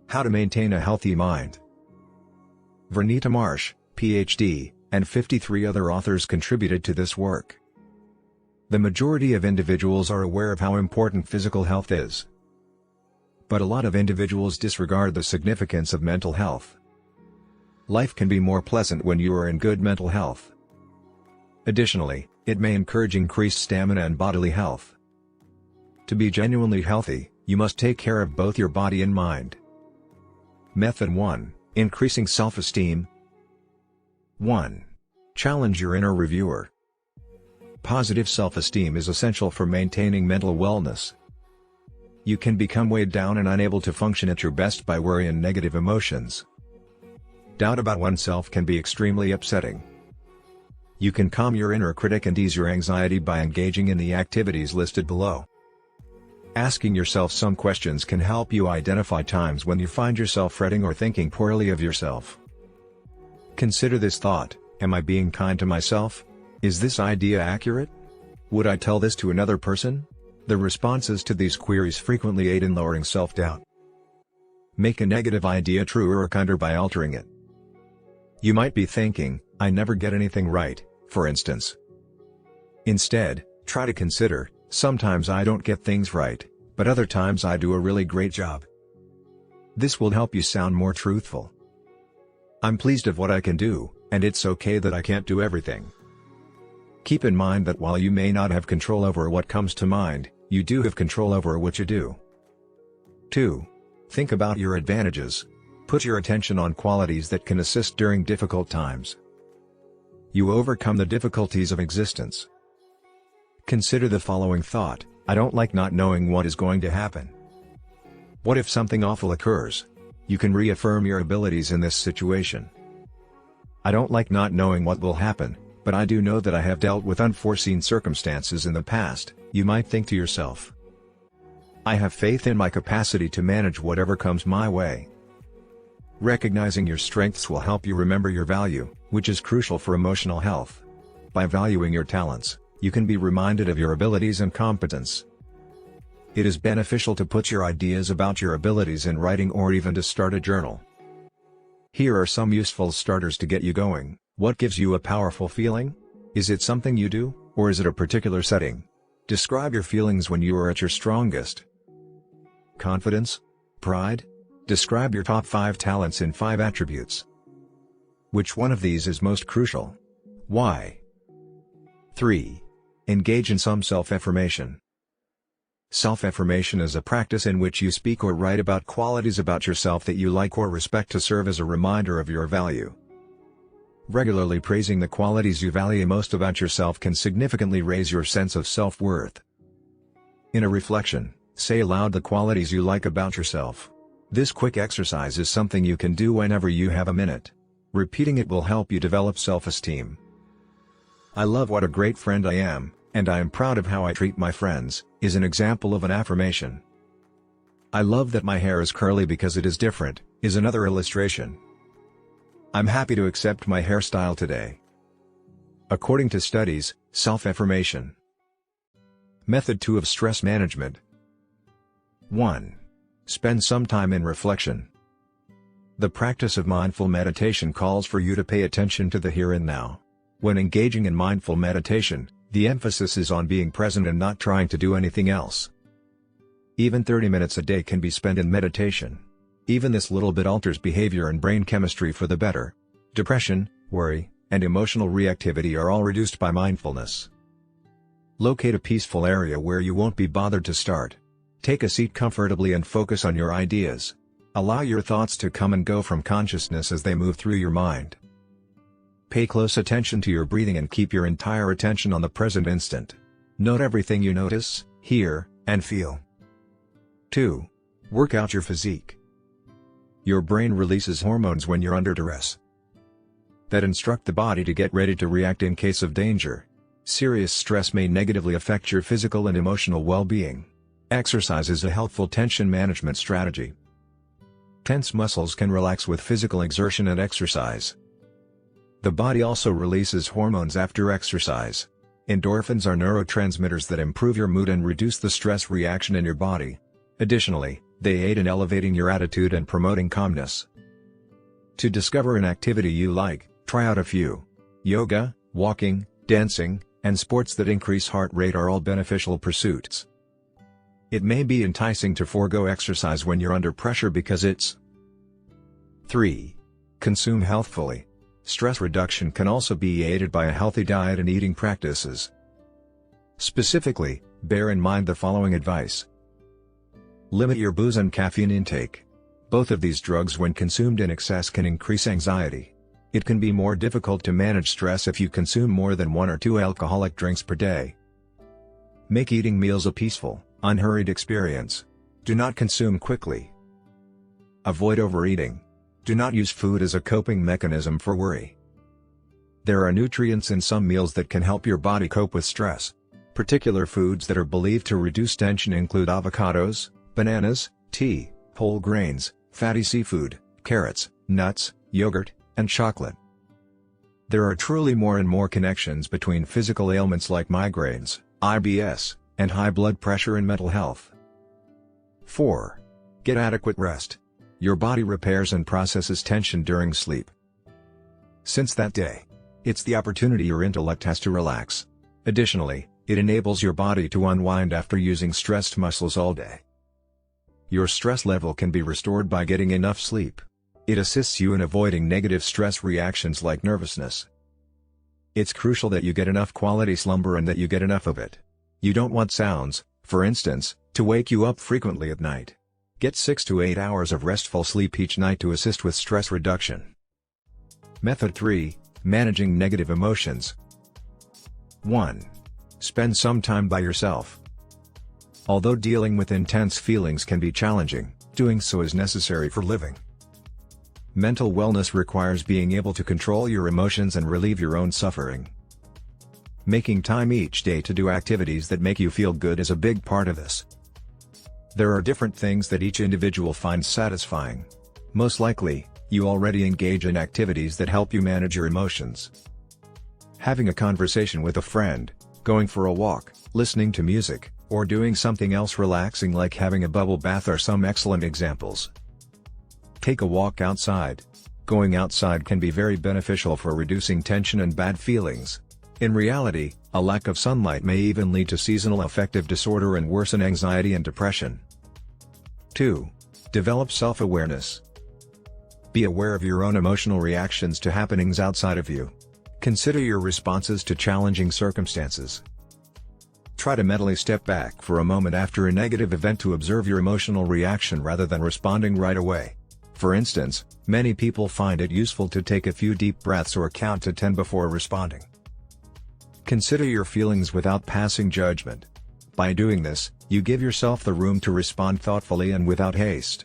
How to Maintain a Healthy Mind. Vernita Marsh, Ph.D., and 53 other authors contributed to this work. The majority of individuals are aware of how important physical health is. But a lot of individuals disregard the significance of mental health. Life can be more pleasant when you are in good mental health. Additionally, it may encourage increased stamina and bodily health. To be genuinely healthy, you must take care of both your body and mind. Method 1. Increasing self-esteem. 1. Challenge your inner reviewer. Positive self-esteem is essential for maintaining mental wellness. You can become weighed down and unable to function at your best by worry and negative emotions. Doubt about oneself can be extremely upsetting. You can calm your inner critic and ease your anxiety by engaging in the activities listed below. Asking yourself some questions can help you identify times when you find yourself fretting or thinking poorly of yourself. Consider this thought: am I being kind to myself? Is this idea accurate? Would I tell this to another person? The responses to these queries frequently aid in lowering self-doubt. Make a negative idea truer or kinder by altering it. You might be thinking, I never get anything right, for instance. Instead, try to consider, sometimes I don't get things right, but other times I do a really great job. This will help you sound more truthful. I'm pleased of what I can do, and it's okay that I can't do everything. Keep in mind that while you may not have control over what comes to mind, you do have control over what you do. 2. Think about your advantages. Put your attention on qualities that can assist during difficult times. You overcome the difficulties of existence. Consider the following thought: I don't like not knowing what is going to happen. What if something awful occurs? You can reaffirm your abilities in this situation. I don't like not knowing what will happen, but I do know that I have dealt with unforeseen circumstances in the past, you might think to yourself. I have faith in my capacity to manage whatever comes my way. Recognizing your strengths will help you remember your value, which is crucial for emotional health. By valuing your talents, you can be reminded of your abilities and competence. It is beneficial to put your ideas about your abilities in writing or even to start a journal. Here are some useful starters to get you going. What gives you a powerful feeling? Is it something you do, or is it a particular setting? Describe your feelings when you are at your strongest. Confidence? Pride? Describe your top 5 talents in 5 attributes. Which one of these is most crucial? Why? 3. Engage in some self-affirmation. Self-affirmation is a practice in which you speak or write about qualities about yourself that you like or respect to serve as a reminder of your value. Regularly praising the qualities you value most about yourself can significantly raise your sense of self-worth. In a reflection, say aloud the qualities you like about yourself. This quick exercise is something you can do whenever you have a minute. Repeating it will help you develop self-esteem. I love what a great friend I am, and I am proud of how I treat my friends, is an example of an affirmation. I love that my hair is curly because it is different, is another illustration. I'm happy to accept my hairstyle today. According to studies, self-affirmation. Method 2 of stress management. 1. Spend some time in reflection. The practice of mindful meditation calls for you to pay attention to the here and now. When engaging in mindful meditation, the emphasis is on being present and not trying to do anything else. Even 30 minutes a day can be spent in meditation. Even this little bit alters behavior and brain chemistry for the better. Depression, worry, and emotional reactivity are all reduced by mindfulness. Locate a peaceful area where you won't be bothered to start. Take a seat comfortably and focus on your ideas. Allow your thoughts to come and go from consciousness as they move through your mind. Pay close attention to your breathing and keep your entire attention on the present instant. Note everything you notice, hear, and feel. 2. Work out your physique. Your brain releases hormones when you're under duress that instruct the body to get ready to react in case of danger. Serious stress may negatively affect your physical and emotional well-being. Exercise is a helpful tension management strategy. Tense muscles can relax with physical exertion and exercise. The body also releases hormones after exercise. Endorphins are neurotransmitters that improve your mood and reduce the stress reaction in your body. Additionally, They aid in elevating your attitude and promoting calmness. To discover an activity you like, try out a few. Yoga, walking, dancing, and sports that increase heart rate are all beneficial pursuits. It may be enticing to forego exercise when you're under pressure because it's 3. Consume healthfully. Stress reduction can also be aided by a healthy diet and eating practices. Specifically, bear in mind the following advice. Limit your booze and caffeine intake. Both of these drugs when consumed in excess can increase anxiety. It can be more difficult to manage stress if you consume more than 1 or 2 alcoholic drinks per day. Make eating meals a peaceful, unhurried experience. Do not consume quickly. Avoid overeating. Do not use food as a coping mechanism for worry. There are nutrients in some meals that can help your body cope with stress. Particular foods that are believed to reduce tension include avocados, bananas, tea, whole grains, fatty seafood, carrots, nuts, yogurt, and chocolate. There are truly more and more connections between physical ailments like migraines, IBS, and high blood pressure and mental health. 4. Get adequate rest. Your body repairs and processes tension during sleep. Since that day, it's the opportunity your intellect has to relax. Additionally, it enables your body to unwind after using stressed muscles all day. Your stress level can be restored by getting enough sleep. It assists you in avoiding negative stress reactions like nervousness. It's crucial that you get enough quality slumber and that you get enough of it. You don't want sounds, for instance, to wake you up frequently at night. Get 6 to 8 hours of restful sleep each night to assist with stress reduction. Method 3. Managing negative emotions. 1. Spend some time by yourself. Although dealing with intense feelings can be challenging, doing so is necessary for living. Mental wellness requires being able to control your emotions and relieve your own suffering. Making time each day to do activities that make you feel good is a big part of this. There are different things that each individual finds satisfying. Most likely, you already engage in activities that help you manage your emotions. Having a conversation with a friend, going for a walk, listening to music, or doing something else relaxing like having a bubble bath are some excellent examples. Take a walk outside. Going outside can be very beneficial for reducing tension and bad feelings. In reality, a lack of sunlight may even lead to seasonal affective disorder and worsen anxiety and depression. 2. Develop self-awareness. Be aware of your own emotional reactions to happenings outside of you. Consider your responses to challenging circumstances. Try to mentally step back for a moment after a negative event to observe your emotional reaction rather than responding right away. For instance, many people find it useful to take a few deep breaths or count to 10 before responding. Consider your feelings without passing judgment. By doing this, you give yourself the room to respond thoughtfully and without haste.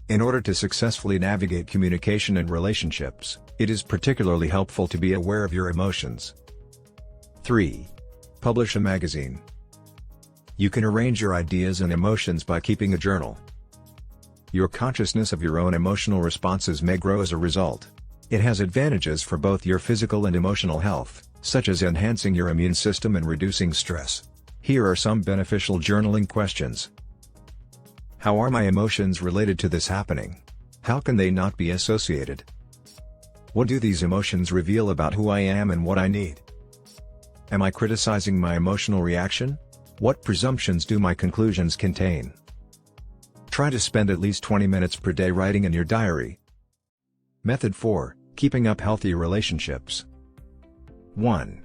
In order to successfully navigate communication and relationships, it is particularly helpful to be aware of your emotions. 3. Publish a magazine. You can arrange your ideas and emotions by keeping a journal. Your consciousness of your own emotional responses may grow as a result. It has advantages for both your physical and emotional health, such as enhancing your immune system and reducing stress. Here are some beneficial journaling questions. How are my emotions related to this happening? How can they not be associated? What do these emotions reveal about who I am and what I need? Am I criticizing my emotional reaction? What presumptions do my conclusions contain? Try to spend at least 20 minutes per day writing in your diary. Method 4. Keeping up healthy relationships. 1.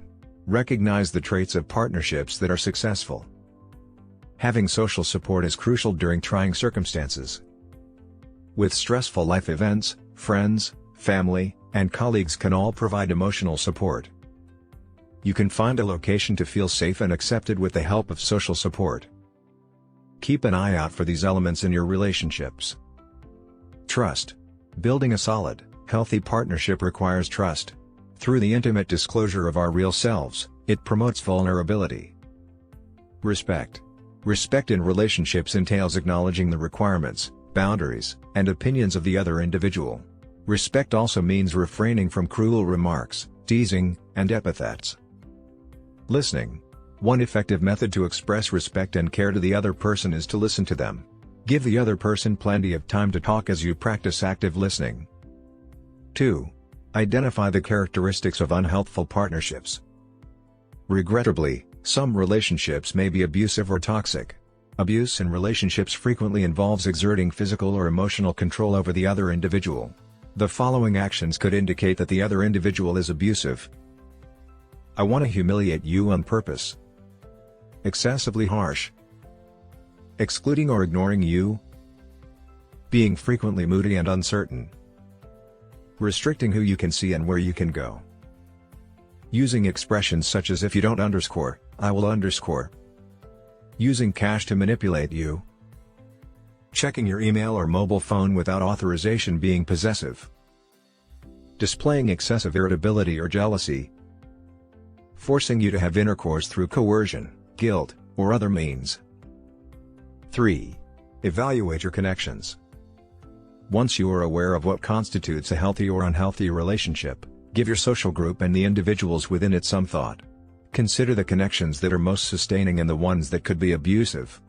Recognize the traits of partnerships that are successful. Having social support is crucial during trying circumstances. With stressful life events, friends, family, and colleagues can all provide emotional support. You can find a location to feel safe and accepted with the help of social support. Keep an eye out for these elements in your relationships. Trust. Building a solid, healthy partnership requires trust. Through the intimate disclosure of our real selves, it promotes vulnerability. Respect. Respect in relationships entails acknowledging the requirements, boundaries, and opinions of the other individual. Respect also means refraining from cruel remarks, teasing, and epithets. Listening. One effective method to express respect and care to the other person is to listen to them. Give the other person plenty of time to talk as you practice active listening. 2. Identify the characteristics of unhealthful partnerships. Regrettably, some relationships may be abusive or toxic. Abuse in relationships frequently involves exerting physical or emotional control over the other individual. The following actions could indicate that the other individual is abusive. I want to humiliate you on purpose. Excessively harsh. Excluding or ignoring you. Being frequently moody and uncertain. Restricting who you can see and where you can go. Using expressions such as if you don't underscore, I will underscore. Using cash to manipulate you. Checking your email or mobile phone without authorization, being possessive. Displaying excessive irritability or jealousy. Forcing you to have intercourse through coercion, guilt, or other means. 3. Evaluate your connections. Once you are aware of what constitutes a healthy or unhealthy relationship, give your social group and the individuals within it some thought. Consider the connections that are most sustaining and the ones that could be abusive.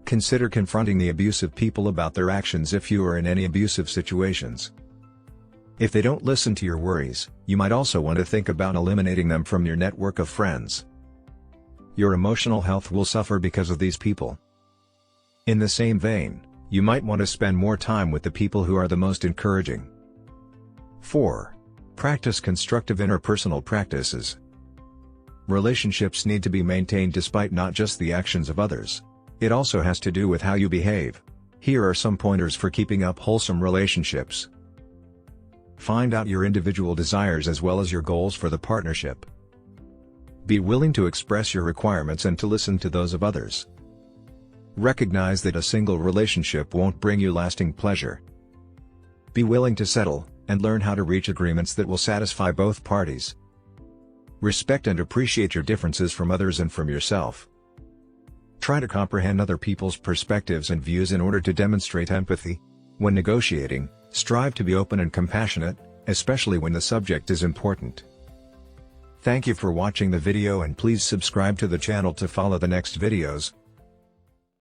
Consider confronting the abusive people about their actions if you are in any abusive situations. If they don't listen to your worries, you might also want to think about eliminating them from your network of friends. Your emotional health will suffer because of these people. In the same vein, you might want to spend more time with the people who are the most encouraging. 4. Practice constructive interpersonal practices. Relationships need to be maintained despite not just the actions of others. It also has to do with how you behave. Here are some pointers for keeping up wholesome relationships. Find out your individual desires as well as your goals for the partnership. Be willing to express your requirements and to listen to those of others. Recognize that a single relationship won't bring you lasting pleasure. Be willing to settle, and learn how to reach agreements that will satisfy both parties. Respect and appreciate your differences from others and from yourself. Try to comprehend other people's perspectives and views in order to demonstrate empathy. When negotiating, strive to be open and compassionate, especially when the subject is important. Thank you for watching the video and please subscribe to the channel to follow the next videos.